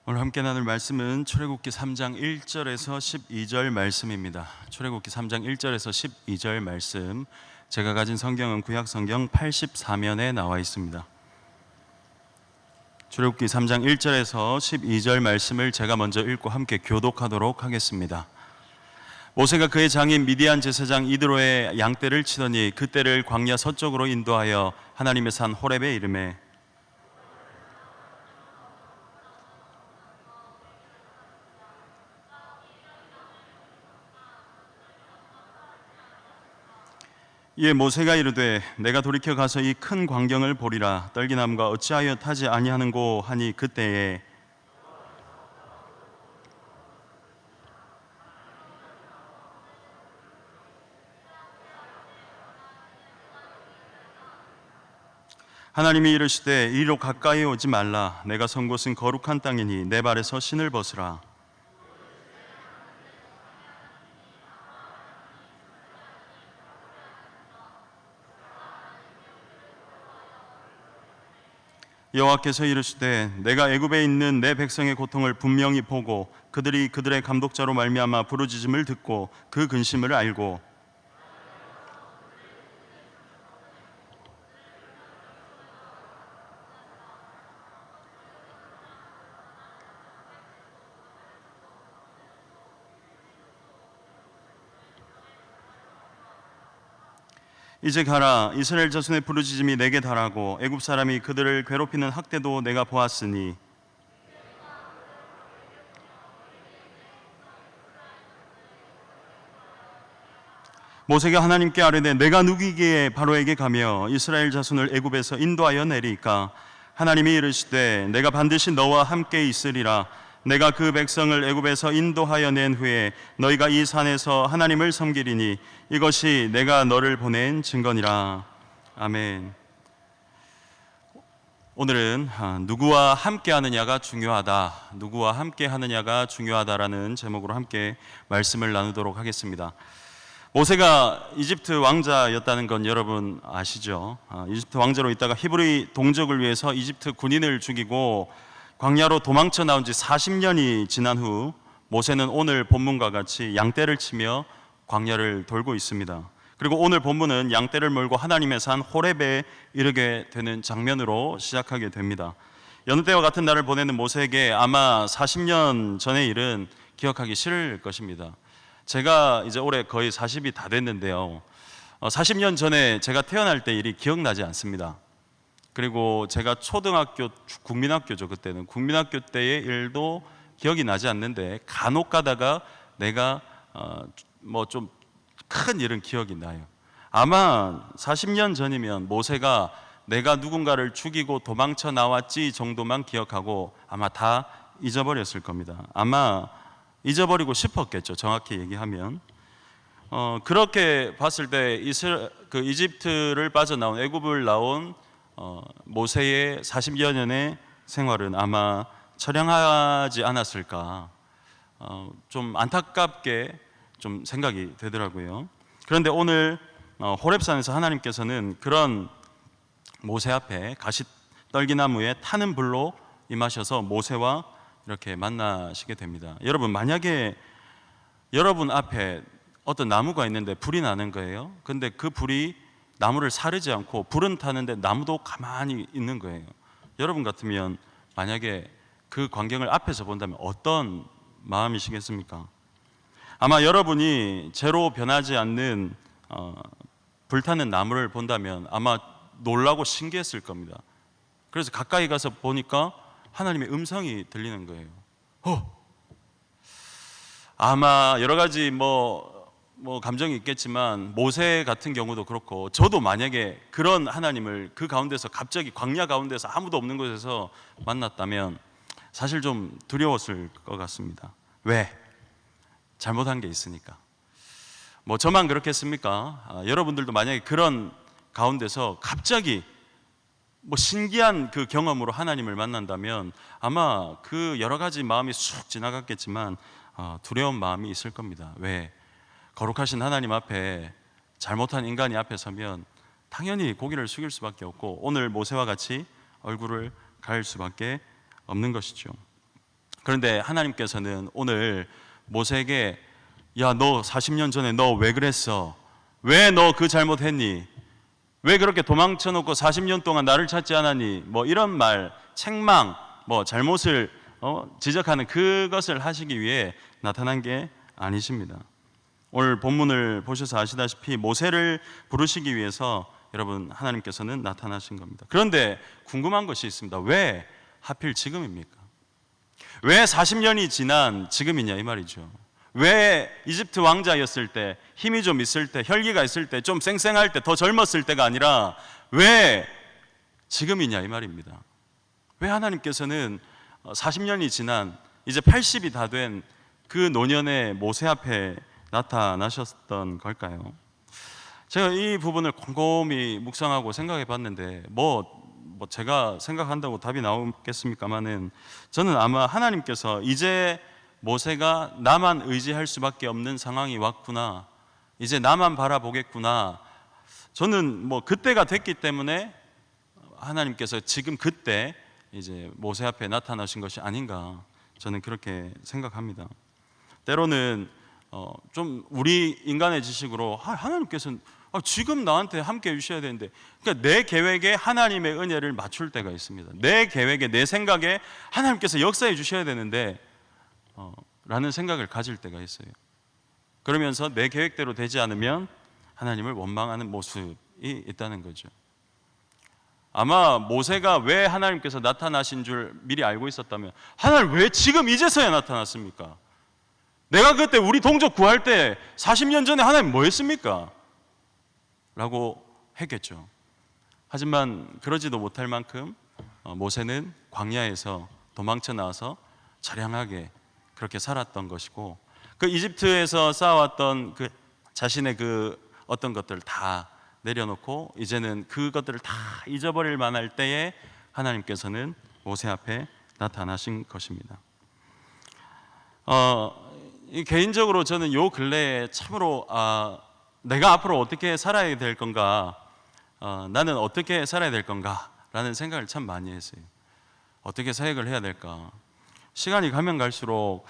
오늘 함께 나눌 말씀은 출애굽기 3장 1절에서 12절 말씀입니다. 출애굽기 3장 1절에서 12절 말씀, 제가 가진 성경은 구약 성경 84면에 나와 있습니다. 출애굽기 3장 1절에서 12절 말씀을 제가 먼저 읽고 함께 교독하도록 하겠습니다. 모세가 그의 장인 미디안 제사장 이드로의 양떼를 치더니 그 떼를 광야 서쪽으로 인도하여 하나님의 산 호렙에 이르매 이에 모세가 이르되 내가 돌이켜 가서 이 큰 광경을 보리라. 떨기나무가 어찌하여 타지 아니하는고 하니 그때에 하나님이 이르시되 이리로 가까이 오지 말라. 내가 선 곳은 거룩한 땅이니 내 발에서 신을 벗으라. 여호와께서 이르시되 내가 애굽에 있는 내 백성의 고통을 분명히 보고 그들이 그들의 감독자로 말미암아 부르짖음을 듣고 그 근심을 알고 이제 가라. 이스라엘 자손의 부르짖음이 내게 달하고 애굽 사람이 그들을 괴롭히는 학대도 내가 보았으니 모세가 하나님께 아뢰되 내가 누구이기에 바로에게 가며 이스라엘 자손을 애굽에서 인도하여 내리까? 하나님이 이르시되 내가 반드시 너와 함께 있으리라. 내가 그 백성을 애굽에서 인도하여 낸 후에 너희가 이 산에서 하나님을 섬기리니 이것이 내가 너를 보낸 증거니라. 아멘. 오늘은 누구와 함께 하느냐가 중요하다, 누구와 함께 하느냐가 중요하다라는 제목으로 함께 말씀을 나누도록 하겠습니다. 모세가 이집트 왕자였다는 건 여러분 아시죠? 이집트 왕자로 있다가 히브리 동족을 위해서 이집트 군인을 죽이고 광야로 도망쳐 나온 지 40년이 지난 후 모세는 오늘 본문과 같이 양떼를 치며 광야를 돌고 있습니다. 그리고 오늘 본문은 양떼를 몰고 하나님의 산 호렙에 이르게 되는 장면으로 시작하게 됩니다. 여느 때와 같은 날을 보내는 모세에게 아마 40년 전의 일은 기억하기 싫을 것입니다. 제가 이제 올해 거의 40이 다 됐는데요, 40년 전에 제가 태어날 때 일이 기억나지 않습니다. 그리고 제가 초등학교, 국민학교죠, 그때는 국민학교 때의 일도 기억이 나지 않는데 간혹 가다가 내가 뭐 좀 큰 일은 기억이 나요. 아마 40년 전이면 모세가 내가 누군가를 죽이고 도망쳐 나왔지 정도만 기억하고 아마 다 잊어버렸을 겁니다. 아마 잊어버리고 싶었겠죠, 정확히 얘기하면. 그렇게 봤을 때 이집트를 빠져나온, 애굽을 나온 모세의 40여 년의 생활은 아마 처량하지 않았을까, 좀 안타깝게 좀 생각이 되더라고요. 그런데 오늘 호렙산에서 하나님께서는 그런 모세 앞에 가시떨기나무에 타는 불로 임하셔서 모세와 이렇게 만나시게 됩니다. 여러분, 만약에 여러분 앞에 어떤 나무가 있는데 불이 나는 거예요. 근데 그 불이 나무를 사르지 않고 불은 타는데 나무도 가만히 있는 거예요. 여러분 같으면 만약에 그 광경을 앞에서 본다면 어떤 마음이시겠습니까? 아마 여러분이 재로 변하지 않는 불타는 나무를 본다면 아마 놀라고 신기했을 겁니다. 그래서 가까이 가서 보니까 하나님의 음성이 들리는 거예요. 아마 여러 가지 뭐 감정이 있겠지만 모세 같은 경우도 그렇고 저도 만약에 그런 하나님을 그 가운데서 갑자기 광야 가운데서 아무도 없는 곳에서 만났다면 사실 좀 두려웠을 것 같습니다. 왜? 잘못한 게 있으니까. 뭐 저만 그렇겠습니까? 여러분들도 만약에 그런 가운데서 갑자기 뭐 신기한 그 경험으로 하나님을 만난다면 아마 그 여러 가지 마음이 쑥 지나갔겠지만 두려운 마음이 있을 겁니다. 왜? 거룩하신 하나님 앞에 잘못한 인간이 앞에 서면 당연히 고개를 숙일 수밖에 없고 오늘 모세와 같이 얼굴을 가릴 수밖에 없는 것이죠. 그런데 하나님께서는 오늘 모세에게 야, 너 40년 전에 너 왜 그랬어? 왜 너 그 잘못했니? 왜 그렇게 도망쳐 놓고 40년 동안 나를 찾지 않았니? 뭐 이런 말, 책망, 뭐 잘못을 지적하는 그것을 하시기 위해 나타난 게 아니십니다. 오늘 본문을 보셔서 아시다시피 모세를 부르시기 위해서 여러분 하나님께서는 나타나신 겁니다. 그런데 궁금한 것이 있습니다. 왜 하필 지금입니까? 왜 40년이 지난 지금이냐 이 말이죠. 왜 이집트 왕자였을 때, 힘이 좀 있을 때, 혈기가 있을 때, 좀 쌩쌩할 때, 더 젊었을 때가 아니라 왜 지금이냐 이 말입니다. 왜 하나님께서는 40년이 지난 이제 80이 다 된 그 노년의 모세 앞에 나타나셨던 걸까요? 제가 이 부분을 곰곰이 묵상하고 생각해 봤는데 뭐 제가 생각한다고 답이 나오겠습니까마는 저는 아마 하나님께서 이제 모세가 나만 의지할 수밖에 없는 상황이 왔구나, 이제 나만 바라보겠구나, 저는 뭐 그때가 됐기 때문에 하나님께서 지금 그때 이제 모세 앞에 나타나신 것이 아닌가, 저는 그렇게 생각합니다. 때로는 좀 우리 인간의 지식으로 하나님께서는 지금 나한테 함께 해주셔야 되는데, 그러니까 내 계획에 하나님의 은혜를 맞출 때가 있습니다. 내 계획에, 내 생각에 하나님께서 역사해 주셔야 되는데 라는 생각을 가질 때가 있어요. 그러면서 내 계획대로 되지 않으면 하나님을 원망하는 모습이 있다는 거죠. 아마 모세가 왜 하나님께서 나타나신 줄 미리 알고 있었다면 하나님 왜 지금 이제서야 나타났습니까? 내가 그때 우리 동족 구할 때 40년 전에 하나님 뭐 했습니까? 라고 했겠죠. 하지만 그러지도 못할 만큼 모세는 광야에서 도망쳐 나와서 처량하게 그렇게 살았던 것이고, 그 이집트에서 쌓아왔던 그 자신의 그 어떤 것들을 다 내려놓고 이제는 그것들을 다 잊어버릴 만할 때에 하나님께서는 모세 앞에 나타나신 것입니다. 개인적으로 저는 요 근래에 참으로 내가 앞으로 어떻게 살아야 될 건가, 나는 어떻게 살아야 될 건가 라는 생각을 참 많이 했어요. 어떻게 사역을 해야 될까. 시간이 가면 갈수록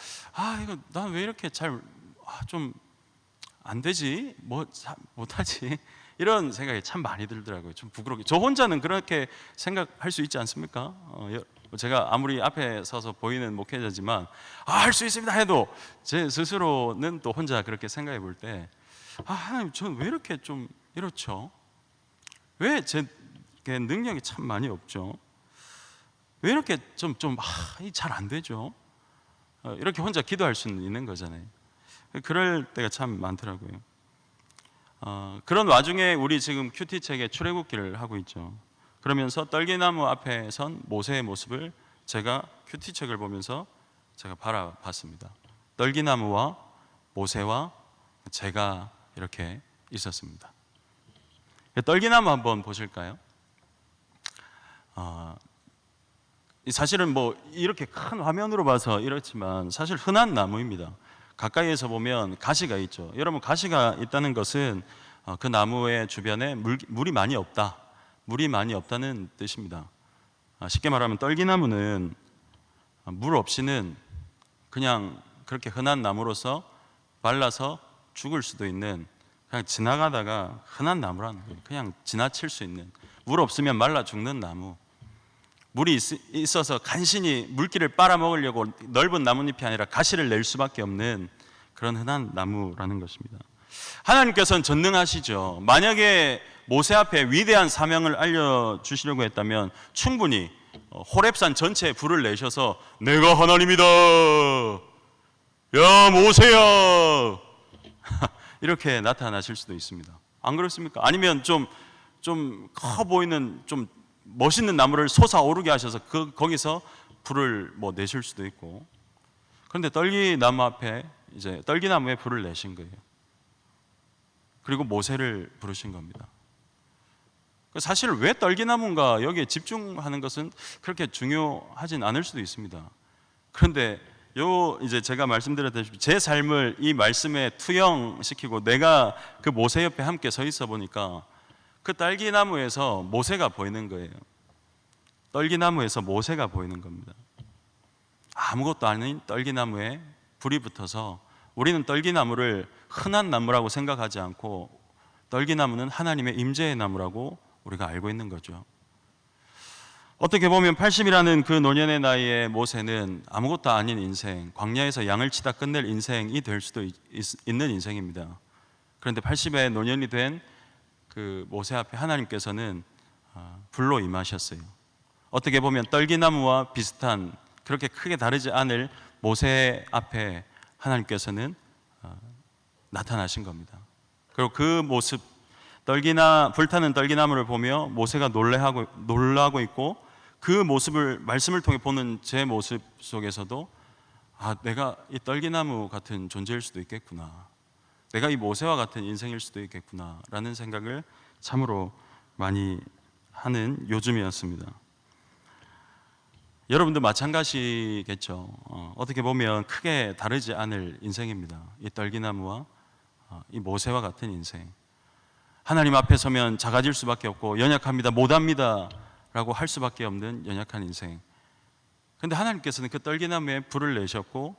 이거 난 왜 이렇게 잘 좀 안 되지, 못하지, 이런 생각이 참 많이 들더라고요. 좀 부끄럽게. 저 혼자는 그렇게 생각할 수 있지 않습니까? 제가 아무리 앞에 서서 보이는 목회자지만 할 수 있습니다 해도 제 스스로는 또 혼자 그렇게 생각해 볼 때 하나님 저는 왜 이렇게 좀 이렇죠? 왜 제 능력이 참 많이 없죠? 왜 이렇게 잘 안 되죠? 이렇게 혼자 기도할 수는 있는 거잖아요. 그럴 때가 참 많더라고요. 그런 와중에 우리 지금 큐티책에 출애굽기를 하고 있죠. 그러면서 떨기나무 앞에 선 모세의 모습을 제가 큐티책을 보면서 제가 바라봤습니다. 떨기나무와 모세와 제가 이렇게 있었습니다. 떨기나무 한번 보실까요? 사실은 뭐 이렇게 큰 화면으로 봐서 이렇지만 사실 흔한 나무입니다. 가까이에서 보면 가시가 있죠. 여러분, 가시가 있다는 것은 그 나무의 주변에 물이 많이 없다, 물이 많이 없다는 뜻입니다. 쉽게 말하면 떨기나무는 물 없이는 그냥 그렇게 흔한 나무로서 말라서 죽을 수도 있는, 그냥 지나가다가 흔한 나무라는 거예요. 그냥 지나칠 수 있는, 물 없으면 말라 죽는 나무. 물이 있어서 간신히 물기를 빨아먹으려고 넓은 나뭇잎이 아니라 가시를 낼 수밖에 없는 그런 흔한 나무라는 것입니다. 하나님께서는 전능하시죠. 만약에 모세 앞에 위대한 사명을 알려주시려고 했다면 충분히 호렙산 전체에 불을 내셔서 내가 하나님이다, 야 모세야 이렇게 나타나실 수도 있습니다. 안 그렇습니까? 아니면 좀 커 보이는 좀 멋있는 나무를 솟아오르게 하셔서 거기서 불을 내실 수도 있고. 그런데 떨기나무 앞에 이제 떨기나무에 불을 내신 거예요. 그리고 모세를 부르신 겁니다. 사실 왜 떨기나무인가 여기에 집중하는 것은 그렇게 중요하진 않을 수도 있습니다. 그런데 이제 제가 말씀드렸다시피 제 삶을 이 말씀에 투영시키고 내가 그 모세 옆에 함께 서 있어 보니까 그 딸기나무에서 모세가 보이는 거예요. 떨기나무에서 모세가 보이는 겁니다. 아무것도 아닌 떨기나무에 불이 붙어서 우리는 떨기나무를 흔한 나무라고 생각하지 않고 떨기나무는 하나님의 임재의 나무라고 우리가 알고 있는 거죠. 어떻게 보면 80이라는 그 노년의 나이에 모세는 아무것도 아닌 인생, 광야에서 양을 치다 끝낼 인생이 될 수도 있는 인생입니다. 그런데 80의 노년이 된 그 모세 앞에 하나님께서는 불로 임하셨어요. 어떻게 보면 떨기나무와 비슷한, 그렇게 크게 다르지 않을 모세 앞에 하나님께서는 나타나신 겁니다. 그리고 그 모습, 불타는 떨기나무를 보며 모세가 놀라고 있고, 그 모습을 말씀을 통해 보는 제 모습 속에서도 내가 이 떨기나무 같은 존재일 수도 있겠구나, 내가 이 모세와 같은 인생일 수도 있겠구나 라는 생각을 참으로 많이 하는 요즘이었습니다. 여러분도 마찬가지겠죠. 어떻게 보면 크게 다르지 않을 인생입니다. 이 떨기나무와 이 모세와 같은 인생. 하나님 앞에 서면 작아질 수밖에 없고 연약합니다, 못합니다 라고 할 수밖에 없는 연약한 인생. 그런데 하나님께서는 그 떨기나무에 불을 내셨고,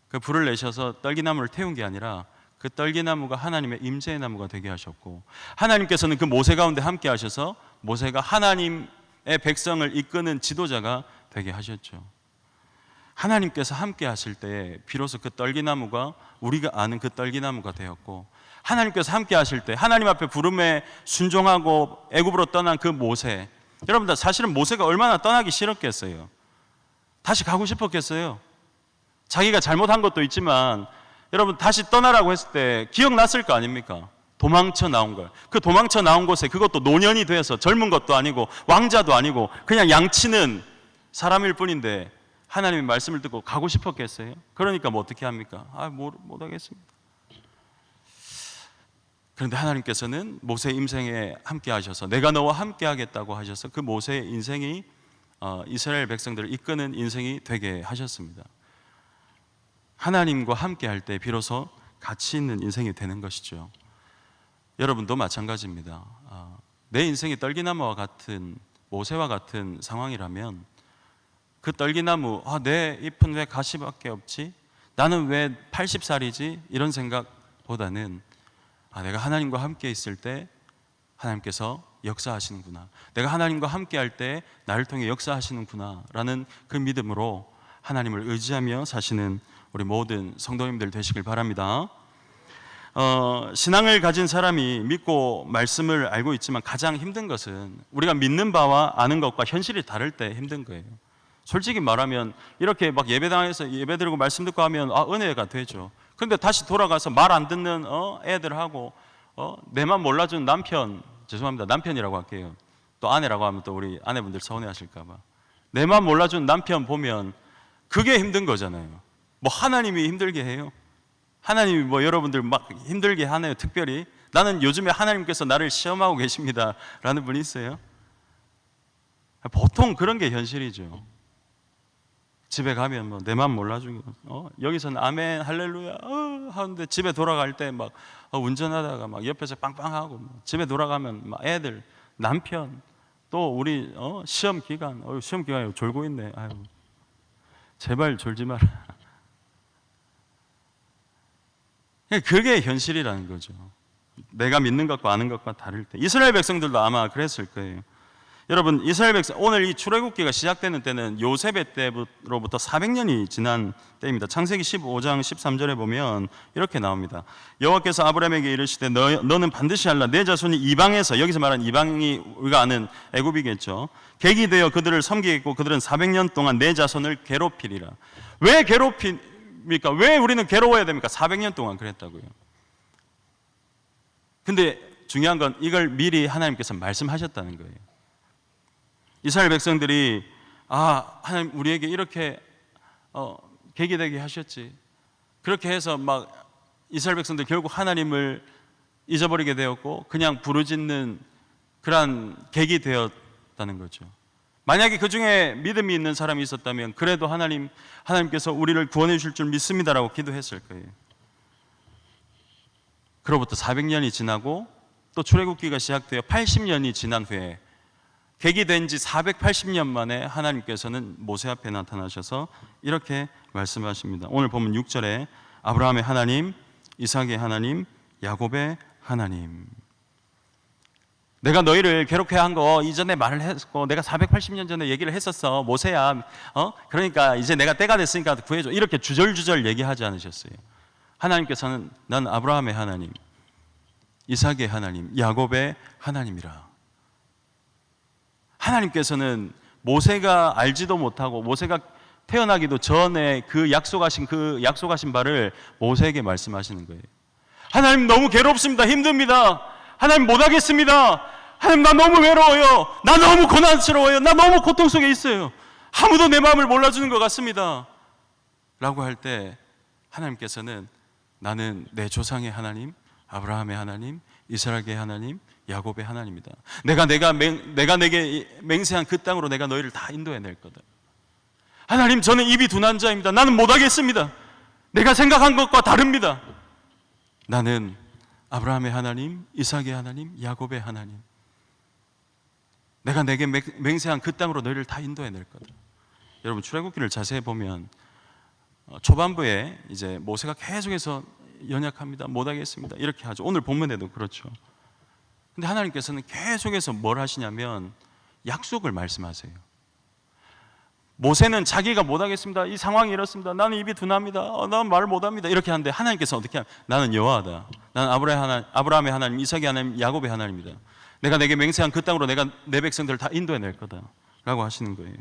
그 불을 내셔서 떨기나무를 태운 게 아니라 그 떨기나무가 하나님의 임재의 나무가 되게 하셨고, 하나님께서는 그 모세 가운데 함께 하셔서 모세가 하나님의 백성을 이끄는 지도자가 되게 하셨죠. 하나님께서 함께 하실 때 비로소 그 떨기나무가 우리가 아는 그 떨기나무가 되었고, 하나님께서 함께 하실 때 하나님 앞에 부름에 순종하고 애굽으로 떠난 그 모세, 여러분들 사실은 모세가 얼마나 떠나기 싫었겠어요. 다시 가고 싶었겠어요. 자기가 잘못한 것도 있지만 여러분 다시 떠나라고 했을 때 기억났을 거 아닙니까? 도망쳐 나온 걸. 그 도망쳐 나온 곳에, 그것도 노년이 돼서 젊은 것도 아니고 왕자도 아니고 그냥 양치는 사람일 뿐인데 하나님의 말씀을 듣고 가고 싶었겠어요? 그러니까 뭐 어떻게 합니까? 못 하겠습니다. 그런데 하나님께서는 모세의 인생에 함께 하셔서 내가 너와 함께 하겠다고 하셔서 그 모세의 인생이 이스라엘 백성들을 이끄는 인생이 되게 하셨습니다. 하나님과 함께 할 때 비로소 가치 있는 인생이 되는 것이죠. 여러분도 마찬가지입니다. 내 인생이 떨기나무와 같은, 모세와 같은 상황이라면 그 떨기나무, 내 잎은 왜 가시밖에 없지? 나는 왜 80살이지? 이런 생각보다는 내가 하나님과 함께 있을 때 하나님께서 역사하시는구나, 내가 하나님과 함께 할 때 나를 통해 역사하시는구나 라는 그 믿음으로 하나님을 의지하며 사시는 우리 모든 성도님들 되시길 바랍니다. 신앙을 가진 사람이 믿고 말씀을 알고 있지만 가장 힘든 것은 우리가 믿는 바와 아는 것과 현실이 다를 때 힘든 거예요. 솔직히 말하면 이렇게 막 예배당에서 예배드리고 말씀 듣고 하면 은혜가 되죠. 그런데 다시 돌아가서 말 안 듣는 애들하고 내만 몰라주는 남편, 죄송합니다, 남편이라고 할게요. 또 아내라고 하면 또 우리 아내분들 서운해하실까 봐. 내만 몰라주는 남편 보면 그게 힘든 거잖아요. 뭐 하나님이 힘들게 해요? 하나님이 뭐 여러분들 막 힘들게 하나요? 특별히 나는 요즘에 하나님께서 나를 시험하고 계십니다 라는 분이 있어요? 보통 그런 게 현실이죠. 집에 가면 뭐 내만 몰라주고 여기서는 아멘 할렐루야 하는데 집에 돌아갈 때 막 운전하다가 막 옆에서 빵빵하고, 집에 돌아가면 막 애들, 남편, 또 우리 시험 기간, 시험 기간에 졸고 있네. 제발 졸지 마라. 그게 현실이라는 거죠. 내가 믿는 것과 아는 것과 다를 때. 이스라엘 백성들도 아마 그랬을 거예요. 여러분, 이스라엘 백성, 오늘 이 출애굽기가 시작되는 때는 요셉의 때로부터 400년이 지난 때입니다. 창세기 15장 13절에 보면 이렇게 나옵니다. 여호와께서 아브라함에게 이르시되 너는 반드시 알라. 내 자손이 이방에서, 여기서 말하는 이방이 우리가 아는 애굽이겠죠, 객이 되어 그들을 섬기겠고 그들은 400년 동안 내 자손을 괴롭히리라. 왜 괴롭힙니까? 왜 우리는 괴로워야 됩니까? 400년 동안 그랬다고요. 근데 중요한 건 이걸 미리 하나님께서 말씀하셨다는 거예요. 이스라엘 백성들이 하나님 우리에게 이렇게 객이 되게 하셨지, 그렇게 해서 막 이스라엘 백성들 결국 하나님을 잊어버리게 되었고 그냥 부르짖는 그러한 객이 되었다는 거죠. 만약에 그 중에 믿음이 있는 사람이 있었다면 그래도 하나님께서 우리를 구원해 주실 줄 믿습니다라고 기도했을 거예요. 그로부터 400년이 지나고 또 출애굽기가 시작되어 80년이 지난 후에 객이 된 지 480년 만에 하나님께서는 모세 앞에 나타나셔서 이렇게 말씀하십니다. 오늘 보면 6절에 아브라함의 하나님, 이삭의 하나님, 야곱의 하나님. 내가 너희를 괴롭게 한 거 이전에 말을 했고 내가 480년 전에 얘기를 했었어. 모세야, 그러니까 이제 내가 때가 됐으니까 구해줘. 이렇게 주절주절 얘기하지 않으셨어요. 하나님께서는 난 아브라함의 하나님, 이삭의 하나님, 야곱의 하나님이라. 하나님께서는 모세가 알지도 못하고 모세가 태어나기도 전에 그 약속하신 바를 모세에게 말씀하시는 거예요. 하나님 너무 괴롭습니다. 힘듭니다. 하나님 못하겠습니다. 하나님 나 너무 외로워요. 나 너무 고난스러워요. 나 너무 고통 속에 있어요. 아무도 내 마음을 몰라주는 것 같습니다. 라고 할 때 하나님께서는 나는 내 조상의 하나님, 아브라함의 하나님, 이스라엘의 하나님, 야곱의 하나님이다. 내가 내게 맹세한 그 땅으로 내가 너희를 다 인도해낼 거다. 하나님 저는 입이 둔한 자입니다. 나는 못하겠습니다. 내가 생각한 것과 다릅니다. 나는 아브라함의 하나님, 이삭의 하나님, 야곱의 하나님. 내가 내게 맹세한 그 땅으로 너희를 다 인도해낼 거다. 여러분 출애굽기를 자세히 보면 초반부에 이제 모세가 계속해서 연약합니다. 못하겠습니다. 이렇게 하죠. 오늘 본문에도 그렇죠. 근데 하나님께서는 계속해서 뭘 하시냐면 약속을 말씀하세요. 모세는 자기가 못하겠습니다. 이 상황이 이렇습니다. 나는 입이 둔합니다. 나는 말을 못합니다. 이렇게 하는데 하나님께서 어떻게 하면 나는 여호와다. 나는 아브라함의 하나님, 이삭의 하나님, 야곱의 하나님이다. 내가 내게 맹세한 그 땅으로 내가 내 백성들을 다 인도해낼 거다 라고 하시는 거예요.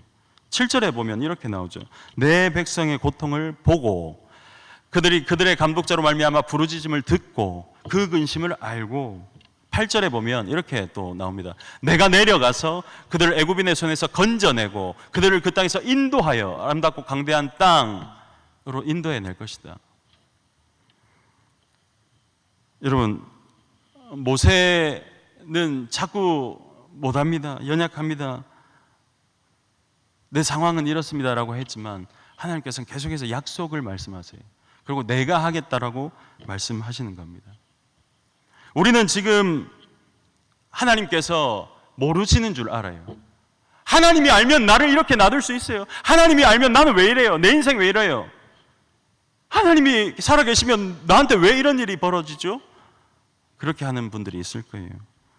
7절에 보면 이렇게 나오죠. 내 백성의 고통을 보고 그들의 감독자로 말미암아 부르짖음을 듣고 그 근심을 알고 8절에 보면 이렇게 또 나옵니다. 내가 내려가서 그들을 애굽인의 손에서 건져내고 그들을 그 땅에서 인도하여 아름답고 강대한 땅으로 인도해낼 것이다. 여러분 모세는 자꾸 못합니다. 연약합니다. 내 상황은 이렇습니다라고 했지만 하나님께서는 계속해서 약속을 말씀하세요. 그리고 내가 하겠다라고 말씀하시는 겁니다. 우리는 지금 하나님께서 모르시는 줄 알아요. 하나님이 알면 나를 이렇게 놔둘 수 있어요. 하나님이 알면 나는 왜 이래요? 내 인생 왜 이래요? 하나님이 살아계시면 나한테 왜 이런 일이 벌어지죠? 그렇게 하는 분들이 있을 거예요.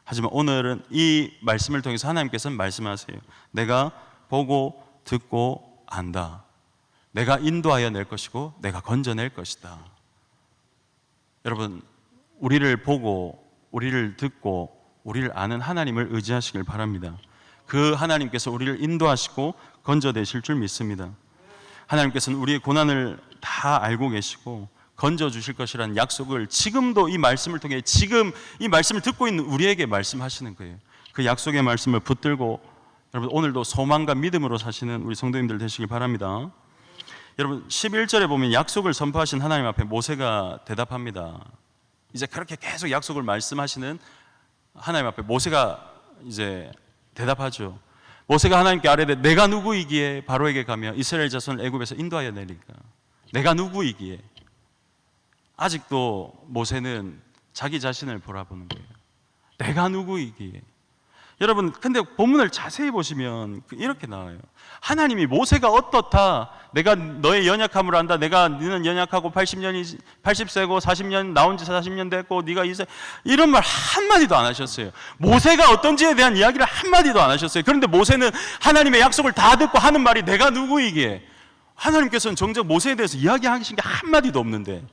하지만 오늘은 이 말씀을 통해서 하나님께서는 말씀하세요. 내가 보고 듣고 안다. 내가 인도하여 낼 것이고 내가 건져낼 것이다. 여러분 우리를 보고 우리를 듣고 우리를 아는 하나님을 의지하시길 바랍니다. 그 하나님께서 우리를 인도하시고 건져내실 줄 믿습니다. 하나님께서는 우리의 고난을 다 알고 계시고 건져주실 것이라는 약속을 지금도 이 말씀을 통해 지금 이 말씀을 듣고 있는 우리에게 말씀하시는 거예요. 그 약속의 말씀을 붙들고 여러분 오늘도 소망과 믿음으로 사시는 우리 성도님들 되시길 바랍니다. 여러분 11절에 보면 약속을 선포하신 하나님 앞에 모세가 대답합니다. 이제 그렇게 계속 약속을 말씀하시는 하나님 앞에 모세가 이제 대답하죠. 모세가 하나님께 아뢰되 내가 누구이기에 바로에게 가며 이스라엘 자손을 애굽에서 인도하여 내리까? 내가 누구이기에? 아직도 모세는 자기 자신을 바라보는 거예요. 내가 누구이기에? 여러분 근데 본문을 자세히 보시면 이렇게 나와요. 하나님이 모세가 어떻다, 내가 너의 연약함을 안다, 너는 연약하고 80세고 40년 나온 지 40년 됐고 네가 이런 말 한마디도 안 하셨어요. 모세가 어떤지에 대한 이야기를 한마디도 안 하셨어요. 그런데 모세는 하나님의 약속을 다 듣고 하는 말이 내가 누구이기에? 하나님께서는 정작 모세에 대해서 이야기하신 게 한마디도 없는데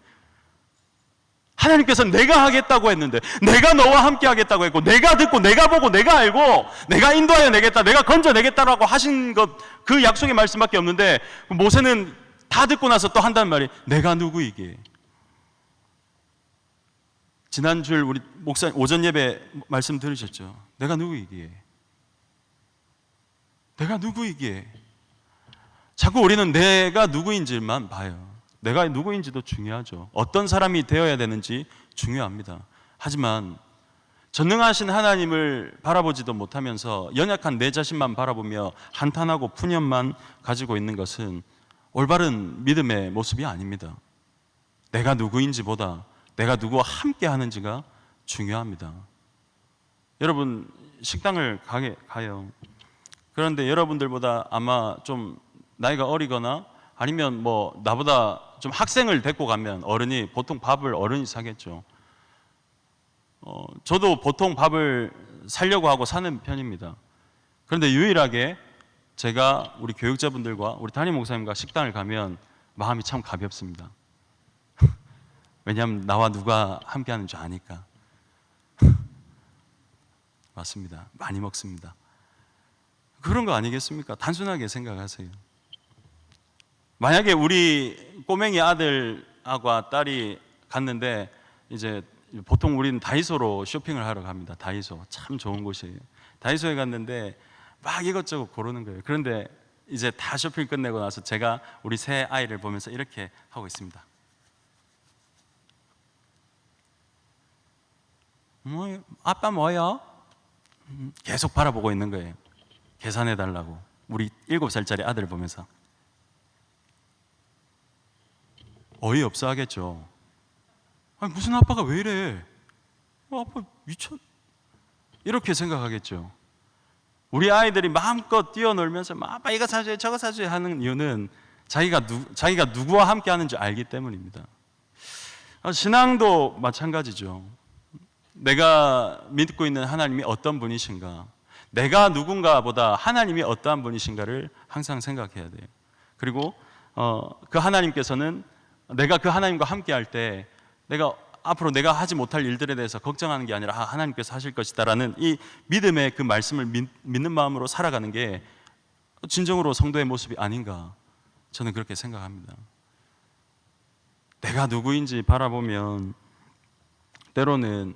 하나님께서는 내가 하겠다고 했는데, 내가 너와 함께 하겠다고 했고, 내가 듣고 내가 보고 내가 알고 내가 인도하여 내겠다, 내가 건져내겠다라고 하신 것, 그 약속의 말씀밖에 없는데 모세는 다 듣고 나서 또 한다는 말이 내가 누구이기에? 지난주에 우리 목사 오전 예배 말씀 들으셨죠? 내가 누구이기에? 내가 누구이기에? 자꾸 우리는 내가 누구인지만 봐요. 내가 누구인지도 중요하죠. 어떤 사람이 되어야 되는지 중요합니다. 하지만 전능하신 하나님을 바라보지도 못하면서 연약한 내 자신만 바라보며 한탄하고 푸념만 가지고 있는 것은 올바른 믿음의 모습이 아닙니다. 내가 누구인지보다 내가 누구와 함께 하는지가 중요합니다. 여러분 식당을 가요. 그런데 여러분들보다 아마 좀 나이가 어리거나 아니면 뭐 나보다 좀 학생을 데리고 가면 어른이 보통 밥을 어른이 사겠죠. 저도 보통 밥을 사려고 하고 사는 편입니다. 그런데 유일하게 제가 우리 교육자분들과 우리 담임 목사님과 식당을 가면 마음이 참 가볍습니다. 왜냐하면 나와 누가 함께 하는 줄 아니까. 맞습니다. 많이 먹습니다. 그런 거 아니겠습니까? 단순하게 생각하세요. 만약에 우리 꼬맹이 아들하고 딸이 갔는데 이제 보통 우리는 다이소로 쇼핑을 하러 갑니다. 다이소 참 좋은 곳이에요. 다이소에 갔는데 막 이것저것 고르는 거예요. 그런데 이제 다 쇼핑 끝내고 나서 제가 우리 새 아이를 보면서 이렇게 하고 있습니다. 뭐 아빠 뭐요? 계속 바라보고 있는 거예요. 계산해 달라고. 우리 7살짜리 아들을 보면서 어이없어 하겠죠. 아니, 무슨 아빠가 왜 이래? 아빠 미쳤? 이렇게 생각하겠죠. 우리 아이들이 마음껏 뛰어놀면서 아빠 이거 사줘요 저거 사줘요 하는 이유는 자기가 누구와 함께 하는 줄 알기 때문입니다. 신앙도 마찬가지죠. 내가 믿고 있는 하나님이 어떤 분이신가, 내가 누군가보다 하나님이 어떠한 분이신가를 항상 생각해야 돼요. 그리고 그 하나님께서는 내가 그 하나님과 함께 할 때 내가 앞으로 내가 하지 못할 일들에 대해서 걱정하는 게 아니라 하나님께서 하실 것이다라는 이 믿음의 그 말씀을 믿는 마음으로 살아가는 게 진정으로 성도의 모습이 아닌가, 저는 그렇게 생각합니다. 내가 누구인지 바라보면 때로는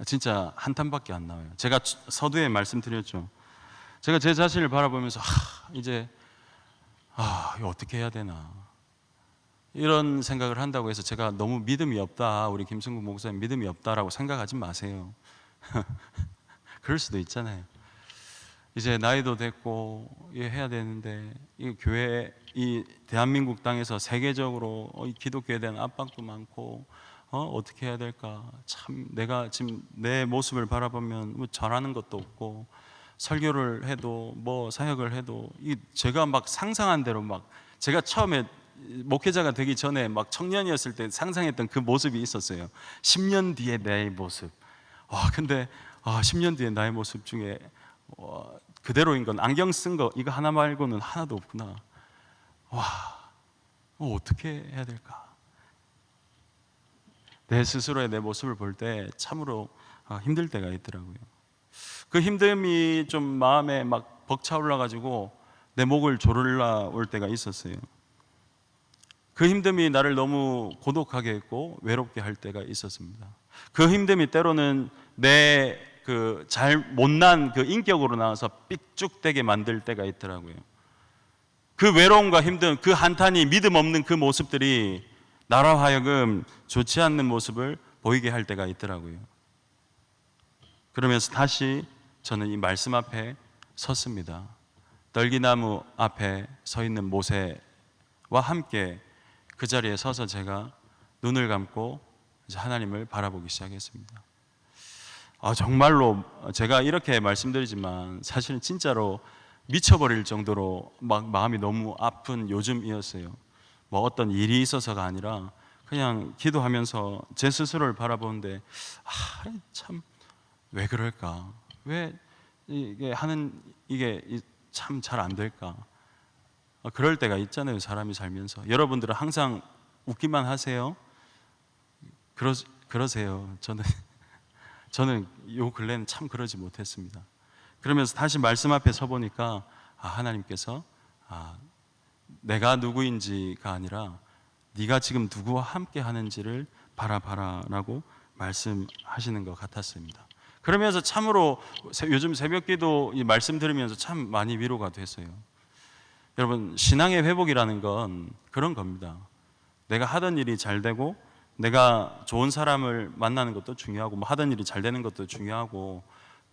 진짜 한탄밖에 안 나와요. 제가 서두에 말씀드렸죠. 제가 제 자신을 바라보면서 이제 이거 어떻게 해야 되나 이런 생각을 한다고 해서 제가 너무 믿음이 없다, 우리 김승국 목사님 믿음이 없다라고 생각하지 마세요. 그럴 수도 있잖아요. 이제 나이도 됐고 해야 되는데 이 교회, 이 대한민국 땅에서 세계적으로 이 기독교에 대한 압박도 많고 어떻게 해야 될까, 참 내가 지금 내 모습을 바라보면 뭐 잘하는 것도 없고 설교를 해도 뭐 사역을 해도 제가 막 상상한 대로 막 제가 처음에 목회자가 되기 전에 막 청년이었을 때 상상했던 그 모습이 있었어요. 10년 뒤에 내 모습. 근데 10년 뒤에 나의 모습 중에 그대로인 건 안경 쓴 거 이거 하나 말고는 하나도 없구나. 어떻게 해야 될까? 내 스스로의 내 모습을 볼 때 참으로 힘들 때가 있더라고요. 그 힘듦이 좀 마음에 막 벅차올라 가지고 내 목을 조르러 올 때가 있었어요. 그 힘듦이 나를 너무 고독하게 했고 외롭게 할 때가 있었습니다. 그 힘듦이 때로는 내 그 잘 못난 그 인격으로 나와서 삐죽되게 만들 때가 있더라고요. 그 외로움과 힘듦, 그 한탄이 믿음 없는 그 모습들이 나로 하여금 좋지 않는 모습을 보이게 할 때가 있더라고요. 그러면서 다시 저는 이 말씀 앞에 섰습니다. 떨기나무 앞에 서 있는 모세와 함께 그 자리에 서서 제가 눈을 감고 이제 하나님을 바라보기 시작했습니다. 정말로 제가 이렇게 말씀드리지만 사실은 진짜로 미쳐버릴 정도로 막 마음이 너무 아픈 요즘이었어요. 뭐 어떤 일이 있어서가 아니라 그냥 기도하면서 제 스스로를 바라보는데 참 왜 그럴까? 왜 이게 참 잘 안 될까? 그럴 때가 있잖아요. 사람이 살면서. 여러분들은 항상 웃기만 하세요? 그러세요. 저는 요 근래는 참 그러지 못했습니다. 그러면서 다시 말씀 앞에 서 보니까 하나님께서 내가 누구인지가 아니라 네가 지금 누구와 함께 하는지를 바라봐라라고 말씀하시는 것 같았습니다. 그러면서 참으로 요즘 새벽기도 이 말씀 들으면서 참 많이 위로가 됐어요. 여러분, 신앙의 회복이라는 건 그런 겁니다. 내가 하던 일이 잘 되고 내가 좋은 사람을 만나는 것도 중요하고 뭐 하던 일이 잘 되는 것도 중요하고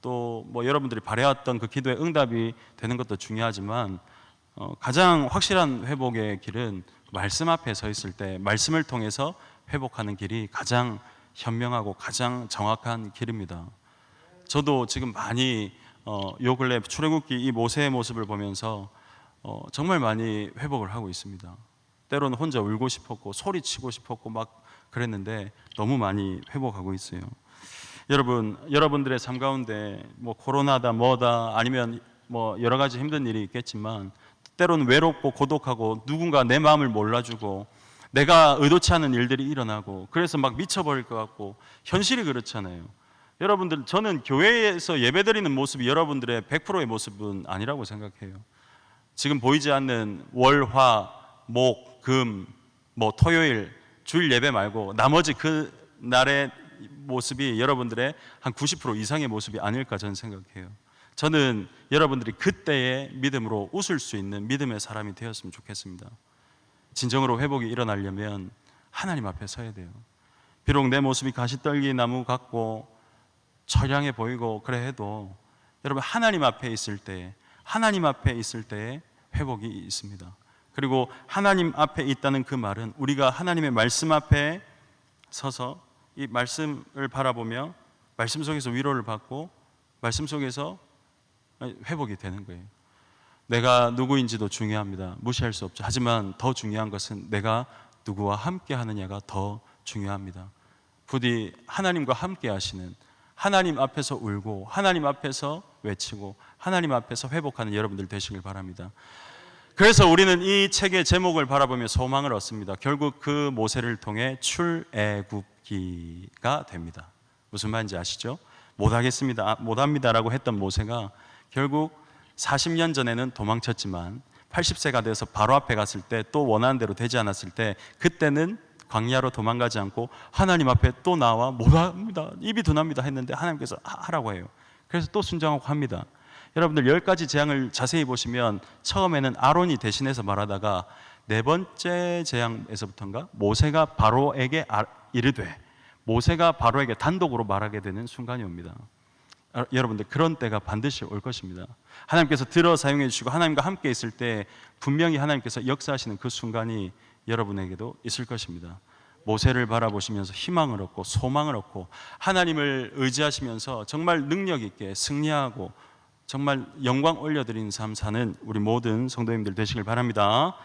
또 뭐 여러분들이 바래왔던 그 기도의 응답이 되는 것도 중요하지만 가장 확실한 회복의 길은 말씀 앞에 서 있을 때 말씀을 통해서 회복하는 길이 가장 현명하고 가장 정확한 길입니다. 저도 지금 많이 요 근래 출애굽기 이 모세의 모습을 보면서 정말 많이 회복을 하고 있습니다. 때로는 혼자 울고 싶었고 소리치고 싶었고 막 그랬는데 너무 많이 회복하고 있어요. 여러분들의 삶 가운데 뭐 코로나다 뭐다 아니면 뭐 여러 가지 힘든 일이 있겠지만 때로는 외롭고 고독하고 누군가 내 마음을 몰라주고 내가 의도치 않은 일들이 일어나고 그래서 막 미쳐버릴 것 같고 현실이 그렇잖아요. 여러분들, 저는 교회에서 예배드리는 모습이 여러분들의 100%의 모습은 아니라고 생각해요. 지금 보이지 않는 월, 화, 목, 금, 뭐 토요일, 주일 예배 말고 나머지 그 날의 모습이 여러분들의 한 90% 이상의 모습이 아닐까 저는 생각해요. 저는 여러분들이 그때의 믿음으로 웃을 수 있는 믿음의 사람이 되었으면 좋겠습니다. 진정으로 회복이 일어나려면 하나님 앞에 서야 돼요. 비록 내 모습이 가시떨기 나무 같고 처량해 보이고 그래 해도 여러분 하나님 앞에 있을 때 회복이 있습니다. 그리고 하나님 앞에 있다는 그 말은 우리가 하나님의 말씀 앞에 서서 이 말씀을 바라보며 말씀 속에서 위로를 받고 말씀 속에서 회복이 되는 거예요. 내가 누구인지도 중요합니다. 무시할 수 없죠. 하지만 더 중요한 것은 내가 누구와 함께 하느냐가 더 중요합니다. 부디 하나님과 함께 하시는, 하나님 앞에서 울고 하나님 앞에서 외치고 하나님 앞에서 회복하는 여러분들 되시길 바랍니다. 그래서 우리는 이 책의 제목을 바라보며 소망을 얻습니다. 결국 그 모세를 통해 출애굽기가 됩니다. 무슨 말인지 아시죠? 못합니다라고 했던 모세가 결국 40년 전에는 도망쳤지만 80세가 돼서 바로 앞에 갔을 때 또 원하는 대로 되지 않았을 때 그때는 광야로 도망가지 않고 하나님 앞에 또 나와 못합니다, 입이 둔합니다 했는데 하나님께서 하라고 해요. 그래서 또 순종하고 합니다. 여러분들 10가지 재앙을 자세히 보시면 처음에는 아론이 대신해서 말하다가 네 번째 재앙에서부터인가 모세가 바로에게 이르되 모세가 바로에게 단독으로 말하게 되는 순간이 옵니다. 여러분들 그런 때가 반드시 올 것입니다. 하나님께서 들어 사용해 주시고 하나님과 함께 있을 때 분명히 하나님께서 역사하시는 그 순간이 여러분에게도 있을 것입니다. 모세를 바라보시면서 희망을 얻고 소망을 얻고 하나님을 의지하시면서 정말 능력 있게 승리하고 정말 영광 올려드리는 삶 사는 우리 모든 성도님들 되시길 바랍니다.